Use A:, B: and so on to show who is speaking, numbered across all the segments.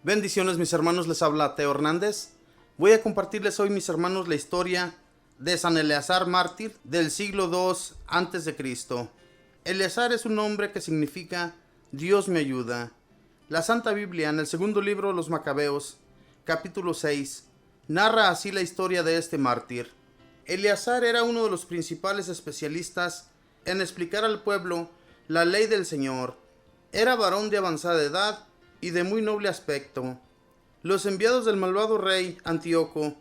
A: Bendiciones mis hermanos, les habla Teo Hernández. Voy a compartirles hoy mis hermanos la historia de San Eleazar mártir del siglo II a.C. Eleazar es un nombre que significa Dios me ayuda. La Santa Biblia en el segundo libro de los Macabeos, capítulo 6, narra así la historia de este mártir. Eleazar era uno de los principales especialistas en explicar al pueblo la ley del Señor. Era varón de avanzada edad y de muy noble aspecto. Los enviados del malvado rey Antíoco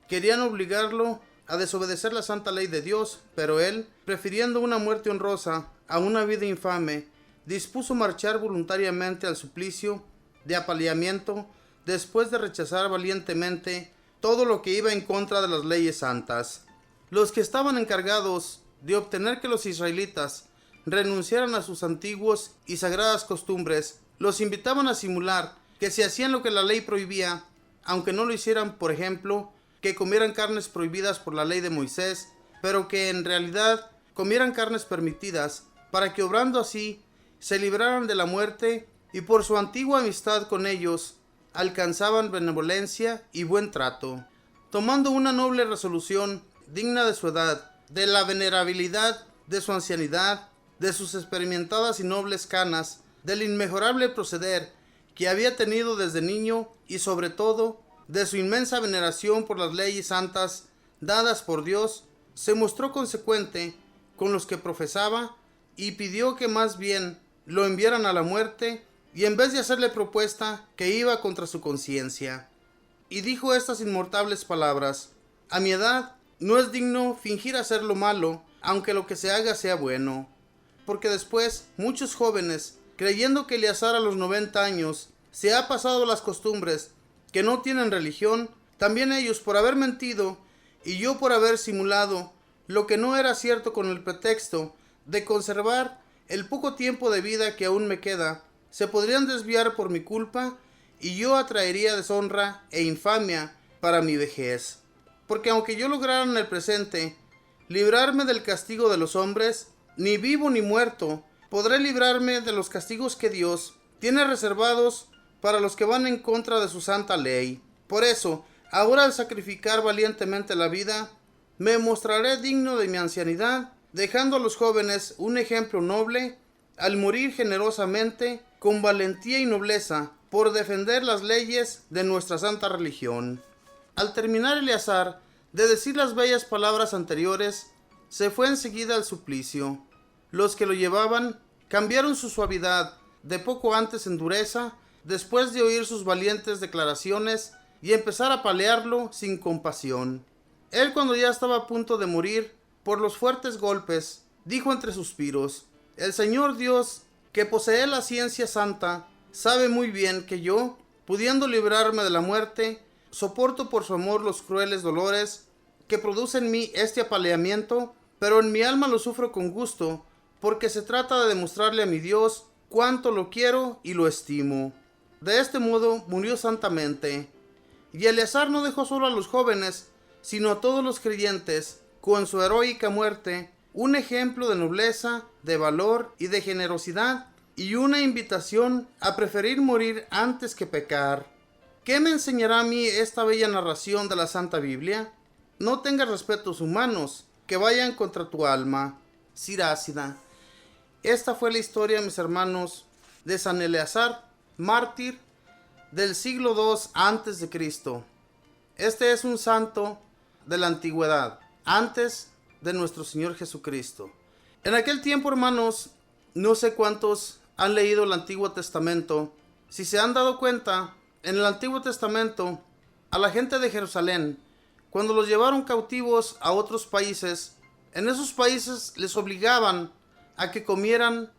A: querían obligarlo a desobedecer la santa ley de Dios, pero él, prefiriendo una muerte honrosa a una vida infame, dispuso marchar voluntariamente al suplicio de apaleamiento después de rechazar valientemente todo lo que iba en contra de las leyes santas. Los que estaban encargados de obtener que los israelitas renunciaran a sus antiguos y sagradas costumbres los invitaban a simular que si hacían lo que la ley prohibía, aunque no lo hicieran, por ejemplo, que comieran carnes prohibidas por la ley de Moisés, pero que en realidad comieran carnes permitidas, para que obrando así se libraran de la muerte y por su antigua amistad con ellos alcanzaban benevolencia y buen trato. Tomando una noble resolución digna de su edad, de la venerabilidad de su ancianidad, de sus experimentadas y nobles canas, del inmejorable proceder que había tenido desde niño y sobre todo de su inmensa veneración por las leyes santas dadas por Dios, se mostró consecuente con los que profesaba y pidió que más bien lo enviaran a la muerte y en vez de hacerle propuesta que iba contra su conciencia. Y dijo estas inmortables palabras: a mi edad no es digno fingir hacer lo malo, aunque lo que se haga sea bueno. Porque después muchos jóvenes, creyendo que Eleazar a los 90 años se ha pasado las costumbres que no tienen religión, también ellos por haber mentido y yo por haber simulado lo que no era cierto con el pretexto de conservar el poco tiempo de vida que aún me queda, se podrían desviar por mi culpa y yo atraería deshonra e infamia para mi vejez. Porque aunque yo lograra en el presente librarme del castigo de los hombres, ni vivo ni muerto podré librarme de los castigos que Dios tiene reservados para los que van en contra de su santa ley. Por eso, ahora al sacrificar valientemente la vida, me mostraré digno de mi ancianidad, dejando a los jóvenes un ejemplo noble, al morir generosamente, con valentía y nobleza, por defender las leyes de nuestra santa religión. Al terminar Eleazar de decir las bellas palabras anteriores, se fue enseguida al suplicio. Los que lo llevaban cambiaron su suavidad de poco antes en dureza, después de oír sus valientes declaraciones y empezar a apalearlo sin compasión. Él, cuando ya estaba a punto de morir por los fuertes golpes, dijo entre suspiros: el Señor Dios, que posee la ciencia santa, sabe muy bien que yo, pudiendo librarme de la muerte, soporto por su amor los crueles dolores que produce en mí este apaleamiento, pero en mi alma lo sufro con gusto, porque se trata de demostrarle a mi Dios cuánto lo quiero y lo estimo. De este modo murió santamente. Y Eleazar no dejó solo a los jóvenes, sino a todos los creyentes, con su heroica muerte, un ejemplo de nobleza, de valor y de generosidad, y una invitación a preferir morir antes que pecar. ¿Qué me enseñará a mí esta bella narración de la Santa Biblia? No tengas respetos humanos que vayan contra tu alma. Sirásida. Esta fue la historia, mis hermanos, de San Eleazar, mártir del siglo II a.C. Este es un santo de la antigüedad, antes de nuestro Señor Jesucristo. En aquel tiempo, hermanos, no sé cuántos han leído el Antiguo Testamento. Si se han dado cuenta, en el Antiguo Testamento, a la gente de Jerusalén, cuando los llevaron cautivos a otros países, en esos países les obligaban a que comieran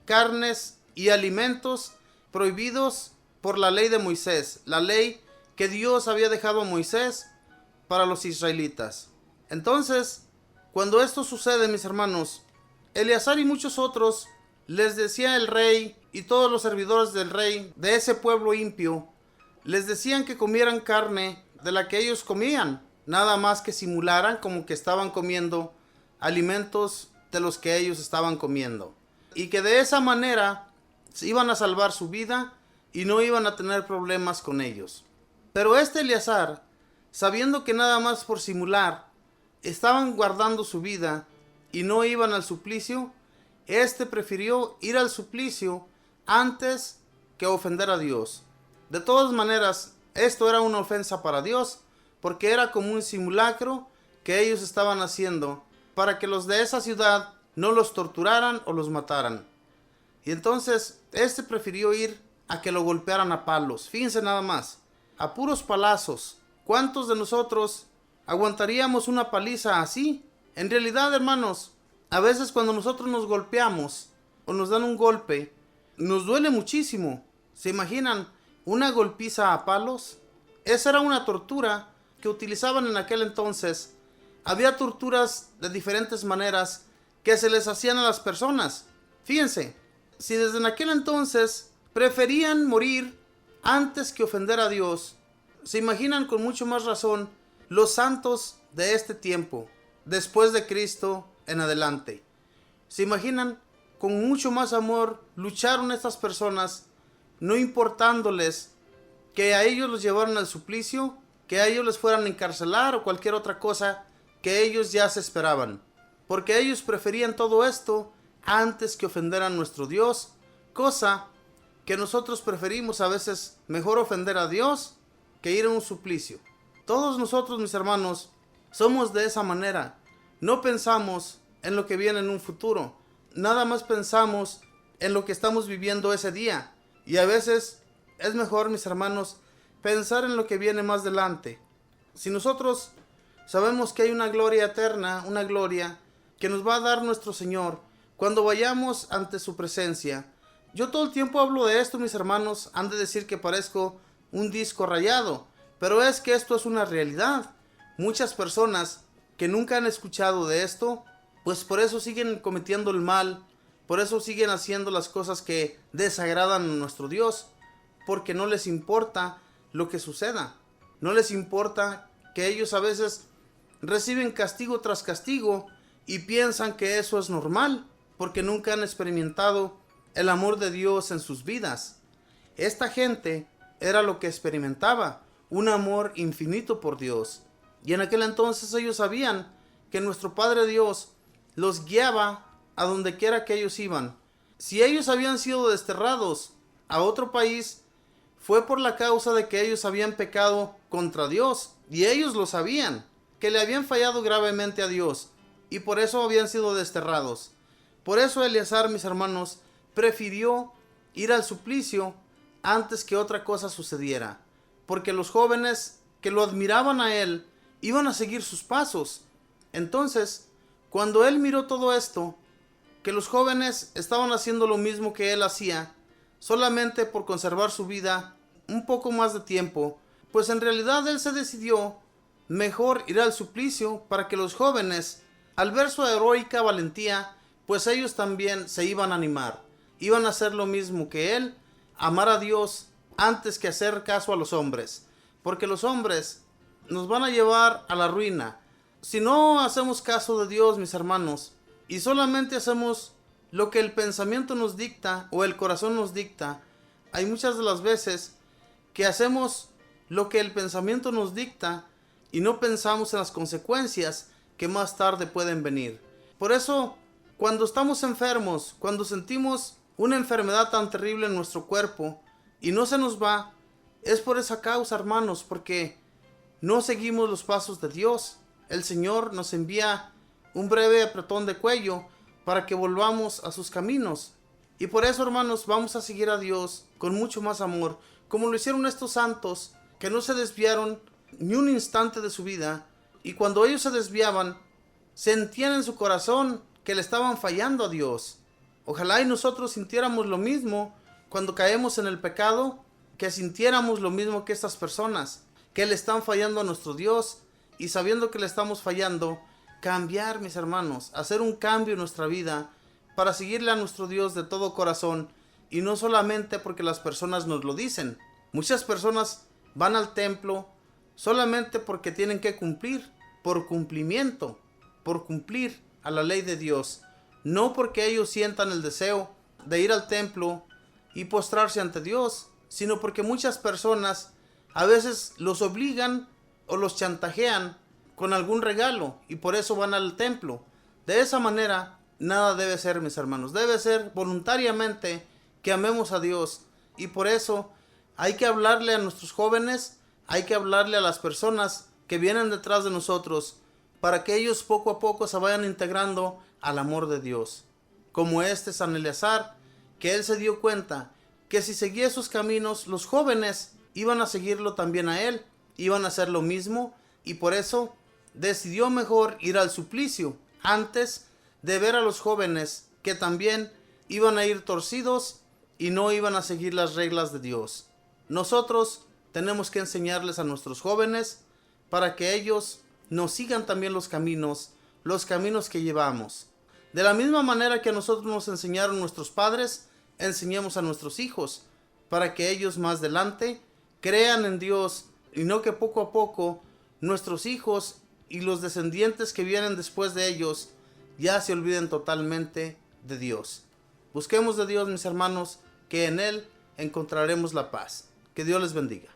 A: carnes y alimentos prohibidos por la ley de Moisés, la ley que Dios había dejado a Moisés para los israelitas. Entonces, cuando esto sucede, mis hermanos, Eleazar y muchos otros les decía el rey y todos los servidores del rey de ese pueblo impío, les decían que comieran carne de la que ellos comían, nada más que simularan como que estaban comiendo alimentos de los que ellos estaban comiendo, y que de esa manera iban a salvar su vida y no iban a tener problemas con ellos. Pero este Eleazar, sabiendo que nada más por simular estaban guardando su vida y no iban al suplicio, este prefirió ir al suplicio antes que ofender a Dios. De todas maneras, esto era una ofensa para Dios, porque era como un simulacro que ellos estaban haciendo para que los de esa ciudad no los torturaran o los mataran. Y entonces, este prefirió ir a que lo golpearan a palos. Fíjense nada más, a puros palazos. ¿Cuántos de nosotros aguantaríamos una paliza así? En realidad, hermanos, a veces cuando nosotros nos golpeamos o nos dan un golpe, nos duele muchísimo. ¿Se imaginan una golpiza a palos? Esa era una tortura que utilizaban en aquel entonces. Había torturas de diferentes maneras que se les hacían a las personas. Fíjense, si desde en aquel entonces preferían morir antes que ofender a Dios, se imaginan con mucho más razón los santos de este tiempo, después de Cristo en adelante. Se imaginan con mucho más amor lucharon estas personas, no importándoles que a ellos los llevaron al suplicio, que a ellos les fueran a encarcelar o cualquier otra cosa que ellos ya se esperaban, porque ellos preferían todo esto antes que ofender a nuestro Dios, cosa que nosotros preferimos a veces mejor ofender a Dios que ir a un suplicio. Todos nosotros, mis hermanos, somos de esa manera. No pensamos en lo que viene en un futuro, nada más pensamos en lo que estamos viviendo ese día. Y a veces es mejor, mis hermanos, pensar en lo que viene más adelante. Si nosotros sabemos que hay una gloria eterna, una gloria que nos va a dar nuestro Señor cuando vayamos ante su presencia. Yo todo el tiempo hablo de esto, mis hermanos, han de decir que parezco un disco rayado, pero es que esto es una realidad. Muchas personas que nunca han escuchado de esto, pues por eso siguen cometiendo el mal, por eso siguen haciendo las cosas que desagradan a nuestro Dios, porque no les importa lo que suceda, no les importa que ellos a veces reciben castigo tras castigo y piensan que eso es normal, porque nunca han experimentado el amor de Dios en sus vidas. Esta gente era lo que experimentaba, un amor infinito por Dios. Y en aquel entonces ellos sabían que nuestro Padre Dios los guiaba a donde quiera que ellos iban. Si ellos habían sido desterrados a otro país, fue por la causa de que ellos habían pecado contra Dios. Y ellos lo sabían, que le habían fallado gravemente a Dios. Y por eso habían sido desterrados. Por eso Eleazar, mis hermanos, prefirió ir al suplicio antes que otra cosa sucediera. Porque los jóvenes que lo admiraban a él iban a seguir sus pasos. Entonces, cuando él miró todo esto, que los jóvenes estaban haciendo lo mismo que él hacía, solamente por conservar su vida un poco más de tiempo, pues en realidad él se decidió mejor ir al suplicio para que los jóvenes, al ver su heroica valentía, pues ellos también se iban a animar, iban a hacer lo mismo que él, amar a Dios antes que hacer caso a los hombres, porque los hombres nos van a llevar a la ruina. Si no hacemos caso de Dios, mis hermanos, y solamente hacemos lo que el pensamiento nos dicta o el corazón nos dicta, hay muchas de las veces que hacemos lo que el pensamiento nos dicta y no pensamos en las consecuencias que más tarde pueden venir. Por eso, cuando estamos enfermos, cuando sentimos una enfermedad tan terrible en nuestro cuerpo y no se nos va, es por esa causa, hermanos, porque no seguimos los pasos de Dios. El Señor nos envía un breve apretón de cuello para que volvamos a sus caminos. Y por eso, hermanos, vamos a seguir a Dios con mucho más amor, como lo hicieron estos santos, que no se desviaron ni un instante de su vida. Y cuando ellos se desviaban, sentían en su corazón que le estaban fallando a Dios. Ojalá y nosotros sintiéramos lo mismo cuando caemos en el pecado, que sintiéramos lo mismo que estas personas, que le están fallando a nuestro Dios, y sabiendo que le estamos fallando, cambiar, mis hermanos, hacer un cambio en nuestra vida para seguirle a nuestro Dios de todo corazón, y no solamente porque las personas nos lo dicen. Muchas personas van al templo solamente porque tienen que cumplir, por cumplimiento, por cumplir a la ley de Dios, no porque ellos sientan el deseo de ir al templo y postrarse ante Dios, sino porque muchas personas a veces los obligan o los chantajean con algún regalo y por eso van al templo. De esa manera nada debe ser, mis hermanos. Debe ser voluntariamente que amemos a Dios, y por eso hay que hablarle a nuestros jóvenes, hay que hablarle a las personas que vienen detrás de nosotros para que ellos poco a poco se vayan integrando al amor de Dios. Como San Eleazar, que él se dio cuenta que si seguía sus caminos, los jóvenes iban a seguirlo también a él, iban a hacer lo mismo, y por eso decidió mejor ir al suplicio antes de ver a los jóvenes que también iban a ir torcidos y no iban a seguir las reglas de Dios. Nosotros tenemos que enseñarles a nuestros jóvenes para que ellos nos sigan también los caminos que llevamos. De la misma manera que a nosotros nos enseñaron nuestros padres, enseñemos a nuestros hijos para que ellos más adelante crean en Dios, y no que poco a poco nuestros hijos y los descendientes que vienen después de ellos ya se olviden totalmente de Dios. Busquemos de Dios, mis hermanos, que en Él encontraremos la paz. Que Dios les bendiga.